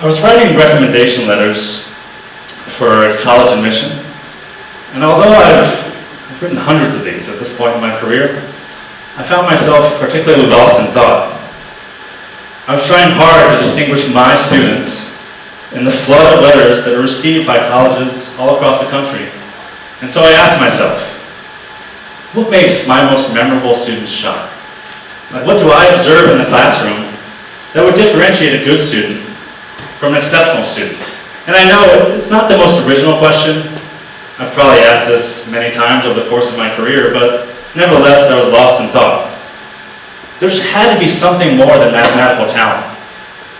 I was writing recommendation letters for college admission, and although I've written hundreds of these at this point in my career, I found myself particularly lost in thought. I was trying hard to distinguish my students in the flood of letters that are received by colleges all across the country. And so I asked myself, what makes my most memorable students shine? Like, what do I observe in the classroom that would differentiate a good student from an exceptional student? And I know it's not the most original question. I've probably asked this many times over the course of my career, but nevertheless, I was lost in thought. There just had to be something more than mathematical talent.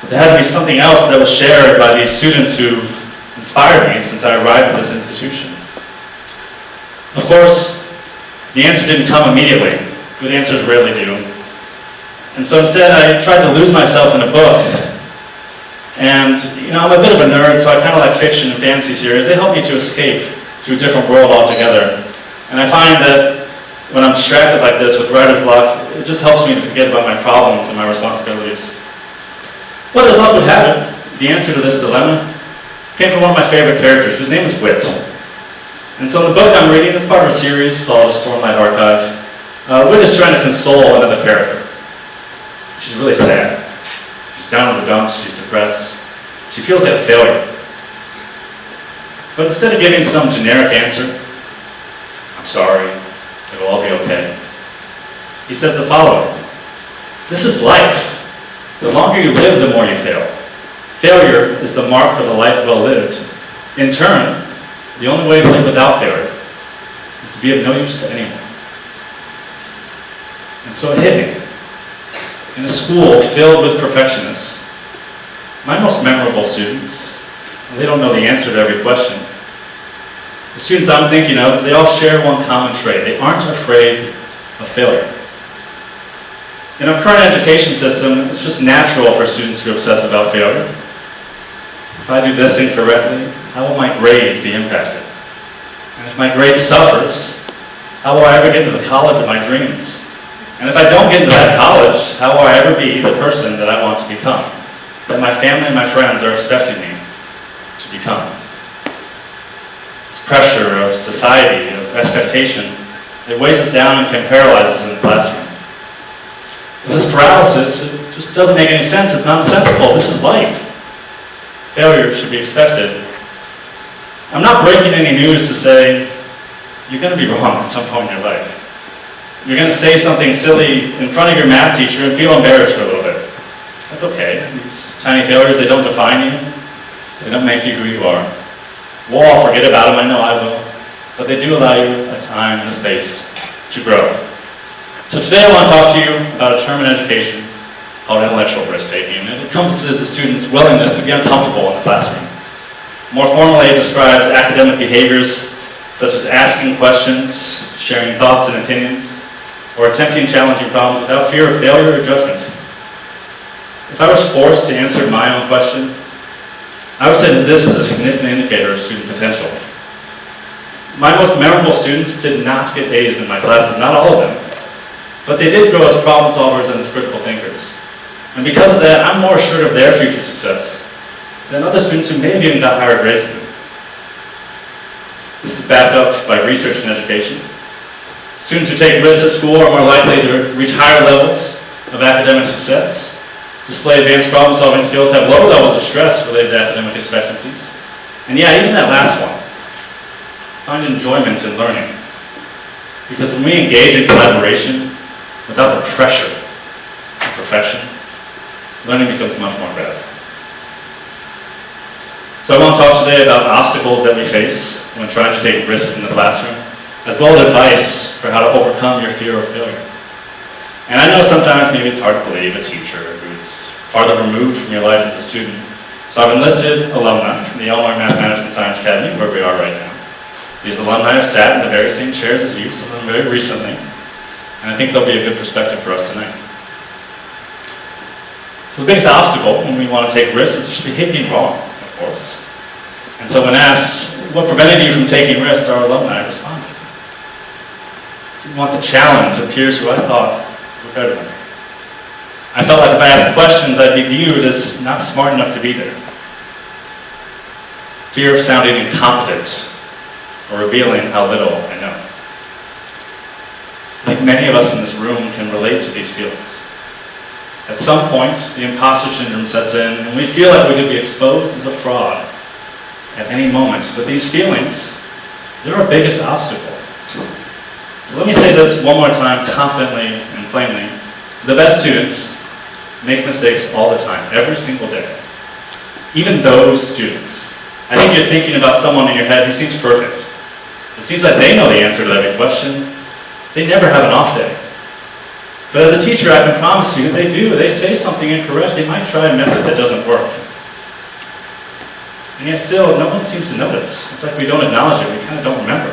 There had to be something else that was shared by these students who inspired me since I arrived at this institution. Of course, the answer didn't come immediately. Good answers rarely do. And so instead, I tried to lose myself in a book. And, I'm a bit of a nerd, so I kind of like fiction and fantasy series. They help me to escape to a different world altogether. And I find that when I'm distracted like this with writer's block, it just helps me to forget about my problems and my responsibilities. But as luck would have it, the answer to this dilemma came from one of my favorite characters, whose name is Wit. And so in the book I'm reading, it's part of a series called Stormlight Archive. Wit is trying to console another character. She's really sad. She's down in the dumps, she's depressed. She feels like a failure. But instead of giving some generic answer, I'm sorry, it'll all be okay, he says the following: this is life. The longer you live, the more you fail. Failure is the mark of a life well lived. In turn, the only way to live without failure is to be of no use to anyone. And so it hit me. In a school filled with perfectionists, my most memorable students, they don't know the answer to every question. The students I'm thinking of, they all share one common trait. They aren't afraid of failure. In our current education system, it's just natural for students to obsess about failure. If I do this incorrectly, how will my grade be impacted? And if my grade suffers, how will I ever get into the college of my dreams? And if I don't get into that college, how will I ever be the person that I want to become, that my family and my friends are expecting me to become? This pressure of society, of expectation, it weighs us down and can paralyze us in the classroom. But this paralysis, it just doesn't make any sense. It's nonsensical. This is life. Failure should be expected. I'm not breaking any news to say you're going to be wrong at some point in your life. You're going to say something silly in front of your math teacher and feel embarrassed for a little bit. That's okay. These tiny failures, they don't define you. They don't make you who you are. We'll all forget about them. I know I will. But they do allow you a time and a space to grow. So today I want to talk to you about a term in education called intellectual risk-taking. It encompasses the student's willingness to be uncomfortable in the classroom. More formally, it describes academic behaviors such as asking questions, sharing thoughts and opinions, or attempting challenging problems without fear of failure or judgment. If I was forced to answer my own question, I would say that this is a significant indicator of student potential. My most memorable students did not get A's in my classes, not all of them. But they did grow as problem solvers and as critical thinkers. And because of that, I'm more assured of their future success than other students who may have even got higher grades than me. This is backed up by research in education. Students who take risks at school are more likely to reach higher levels of academic success, display advanced problem solving skills, have lower levels of stress related to academic expectancies. And yeah, even that last one, find enjoyment in learning. Because when we engage in collaboration, without the pressure of perfection, learning becomes much more radical. So I want to talk today about obstacles that we face when trying to take risks in the classroom, as well as advice for how to overcome your fear of failure. And I know sometimes maybe it's hard to believe a teacher who's farther removed from your life as a student. So I've enlisted alumni from the Illinois Mathematics and Science Academy, where we are right now. These alumni have sat in the very same chairs as you, some of them very recently. And I think they'll be a good perspective for us tonight. So the biggest obstacle when we want to take risks is just being wrong, of course. And so when asked, what prevented you from taking risks, our alumni responded. Didn't want the challenge of peers who I thought were better than me. I felt like if I asked questions, I'd be viewed as not smart enough to be there. Fear of sounding incompetent or revealing how little I know. I think many of us in this room can relate to these feelings. At some point, the imposter syndrome sets in, and we feel like we could be exposed as a fraud at any moment. But these feelings, they're our biggest obstacle. So let me say this one more time, confidently and plainly. The best students make mistakes all the time, every single day. Even those students. I think you're thinking about someone in your head who seems perfect. It seems like they know the answer to every question. They never have an off day. But as a teacher, I can promise you, they do. They say something incorrect. They might try a method that doesn't work. And yet still, no one seems to notice. It's like we don't acknowledge it. We kind of don't remember.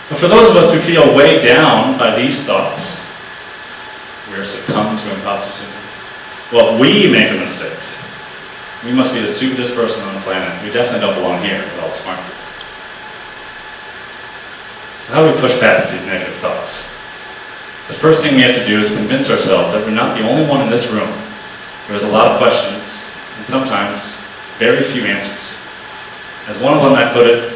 But for those of us who feel weighed down by these thoughts, we're succumbed to imposter syndrome. Well, if we make a mistake, we must be the stupidest person on the planet. We definitely don't belong here with all the smart people. So how do we push past these negative thoughts? The first thing we have to do is convince ourselves that we're not the only one in this room. There's a lot of questions, and sometimes very few answers. As one alumni put it,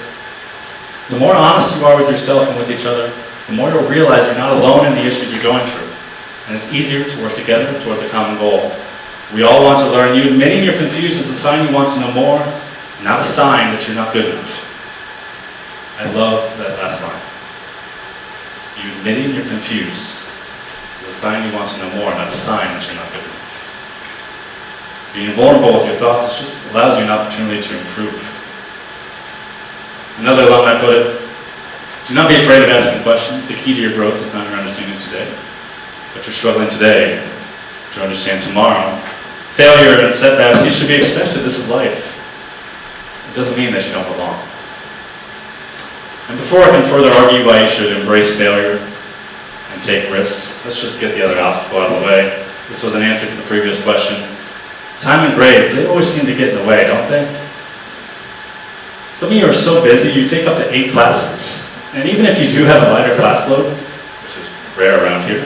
the more honest you are with yourself and with each other, the more you'll realize you're not alone in the issues you're going through. And it's easier to work together towards a common goal. We all want to learn. You admitting you're confused is a sign you want to know more, not a sign that you're not good enough. I love that last line. You admitting you're confused is a sign you want to know more, not a sign that you're not good enough. Being vulnerable with your thoughts just allows you an opportunity to improve. Another alumni put it, do not be afraid of asking questions. The key to your growth is not your understanding today, but you're struggling today to understand tomorrow. Failure and setbacks, these should be expected. This is life. It doesn't mean that you don't belong. And before I can further argue why you should embrace failure and take risks, let's just get the other obstacle out of the way. This was an answer to the previous question. Time and grades, they always seem to get in the way, don't they? Some of you are so busy, you take up to 8 classes. And even if you do have a lighter class load, which is rare around here,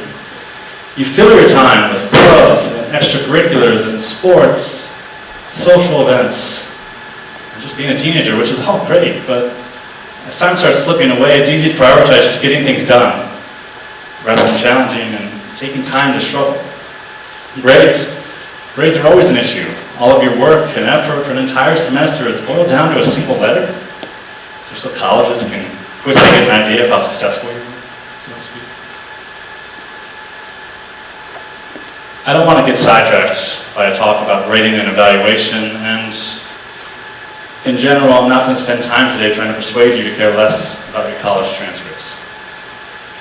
you fill your time with clubs and extracurriculars and sports, social events, and just being a teenager, which is all great, but as time starts slipping away, it's easy to prioritize just getting things done, rather than challenging and taking time to struggle. Grades are always an issue. All of your work and effort for an entire semester is boiled down to a single letter, just so colleges can quickly get an idea of how successful you are, so to speak. I don't want to get sidetracked by a talk about grading and evaluation, and in general, I'm not going to spend time today trying to persuade you to care less about your college transcripts.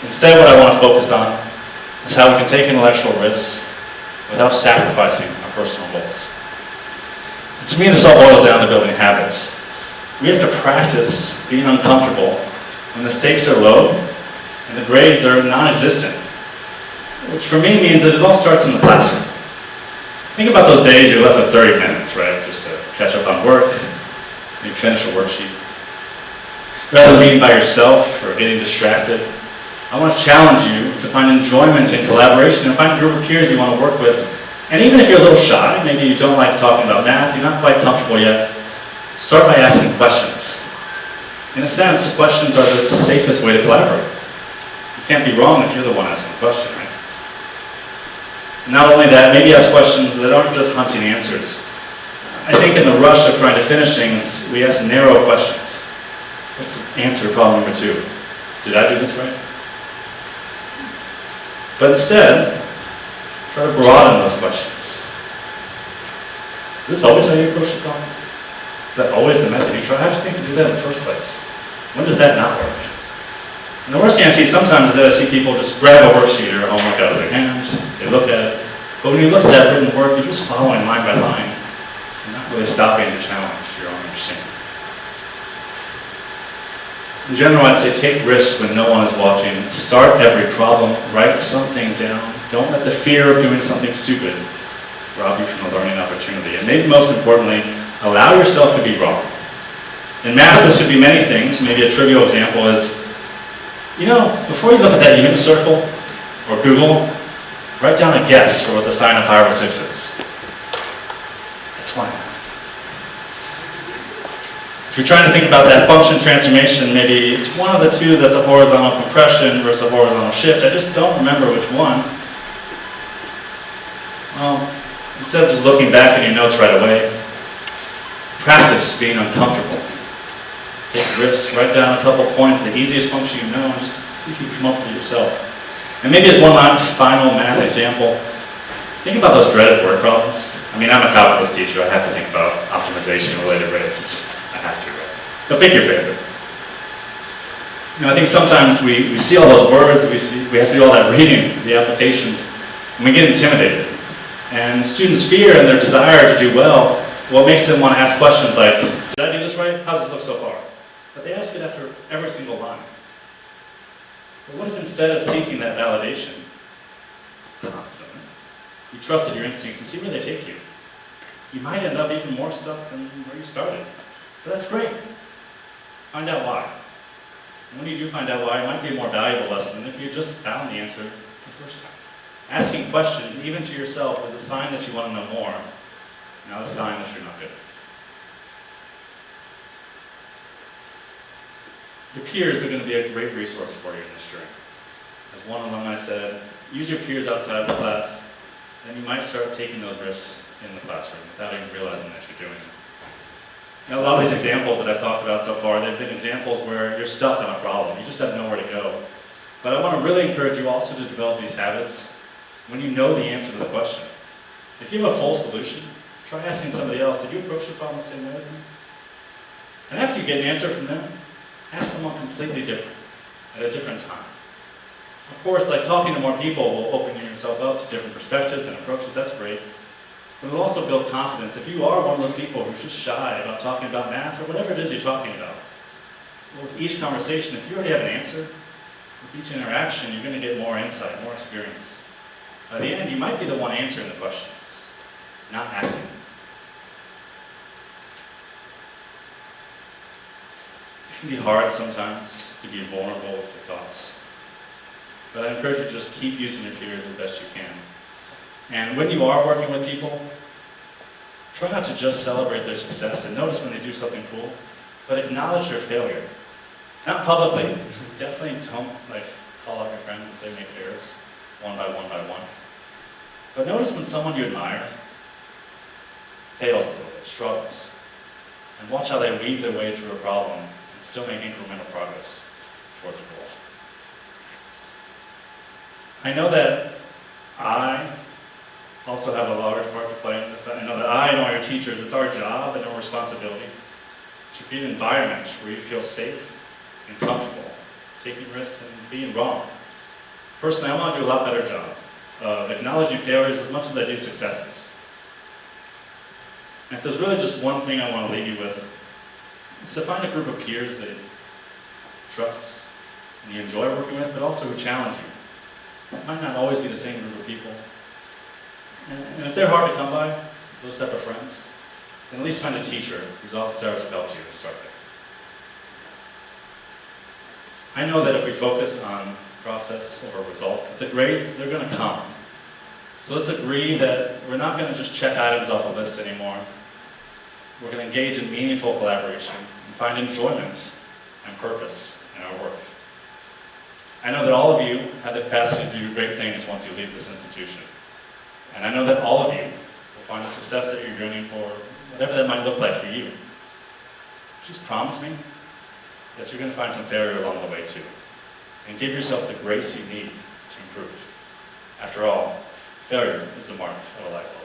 Instead, what I want to focus on is how we can take intellectual risks without sacrificing our personal goals. To me, this all boils down to building habits. We have to practice being uncomfortable when the stakes are low and the grades are non-existent, which for me means that it all starts in the classroom. Think about those days you're left with 30 minutes, right, just to catch up on work, maybe finish a worksheet. Rather than being by yourself or getting distracted, I want to challenge you to find enjoyment in collaboration and find a group of peers you want to work with. And even if you're a little shy, maybe you don't like talking about math, you're not quite comfortable yet, start by asking questions. In a sense, questions are the safest way to collaborate. You can't be wrong if you're the one asking the question, right? And not only that, maybe ask questions that aren't just hunting answers. I think in the rush of trying to finish things, we ask narrow questions. Let's answer problem number 2. Did I do this right? But instead, try to broaden those questions. Is this always how you approach the problem? Is that always the method you try? How did you think to do that in the first place? When does that not work? And the worst thing I see sometimes is that I see people just grab a worksheet or homework out of their hand, they look at it, but when you look at that written work, you're just following line by line. You're not really stopping to challenge your own understanding. In general, I'd say take risks when no one is watching. Start every problem, write something down. Don't let the fear of doing something stupid rob you from a learning opportunity. And maybe most importantly, allow yourself to be wrong. In math, this could be many things. Maybe a trivial example is, before you look at that unit circle or Google, write down a guess for what the sign of pi over 6 is. It's 1. If you're trying to think about that function transformation, maybe it's one of the two that's a horizontal compression versus a horizontal shift. I just don't remember which one. Well, instead of just looking back at your notes right away, practice being uncomfortable. Take risks, write down a couple points, the easiest function you know, and just see if you can come up with it yourself. And maybe as one last final math example, think about those dreaded word problems. I mean, I'm a calculus teacher, I have to think about optimization-related rates. It's just, I have to, right? But pick your favorite. You know, I think sometimes we see all those words, we have to do all that reading, the applications, and we get intimidated. And students' fear and their desire to do well, what makes them want to ask questions like, did I do this right? How's this look so far? But they ask it after every single line. But what if instead of seeking that validation constantly, you trusted your instincts and see where they take you? You might end up even more stuck than where you started. But that's great. Find out why. And when you do find out why, it might be a more valuable lesson than if you just found the answer the first time. Asking questions, even to yourself, is a sign that you want to know more, not a sign that you're not good. Your peers are going to be a great resource for you in this journey. As one alumni said, use your peers outside the class, then you might start taking those risks in the classroom without even realizing that you're doing it. Now, a lot of these examples that I've talked about so far, they've been examples where you're stuck on a problem. You just have nowhere to go. But I want to really encourage you also to develop these habits when you know the answer to the question. If you have a full solution, try asking somebody else, did you approach the problem the same way as me? And after you get an answer from them, ask someone completely different, at a different time. Of course, like talking to more people will open yourself up to different perspectives and approaches, that's great. But it'll also build confidence. If you are one of those people who's just shy about talking about math or whatever it is you're talking about, well, with each conversation, if you already have an answer, with each interaction, you're going to get more insight, more experience. By the end, you might be the one answering the questions, not asking them. It can be hard sometimes to be vulnerable with your thoughts. But I encourage you to just keep using your peers as best you can. And when you are working with people, try not to just celebrate their success and notice when they do something cool, but acknowledge their failure. Not publicly. Definitely don't call out your friends and say make errors, one by one. But notice when someone you admire fails a little bit, struggles, and watch how they weave their way through a problem and still make incremental progress towards a goal. I know that I also have a large part to play in this. I know that I and all your teachers, it's our job and our responsibility to create an environment where you feel safe and comfortable, taking risks and being wrong. Personally, I want to do a lot better job of acknowledging failures as much as I do successes. And if there's really just one thing I want to leave you with, it's to find a group of peers that you trust and you enjoy working with, but also who challenge you. It might not always be the same group of people. And if they're hard to come by, those type of friends, then at least find a teacher whose office hours have helped you to start there. I know that if we focus on process over results, that the grades, they're going to come. So let's agree that we're not going to just check items off a list anymore. We're going to engage in meaningful collaboration and find enjoyment and purpose in our work. I know that all of you have the capacity to do great things once you leave this institution. And I know that all of you will find the success that you're yearning for, whatever that might look like for you. Just promise me that you're going to find some failure along the way too. And give yourself the grace you need to improve. After all, failure is the mark of a lifelong.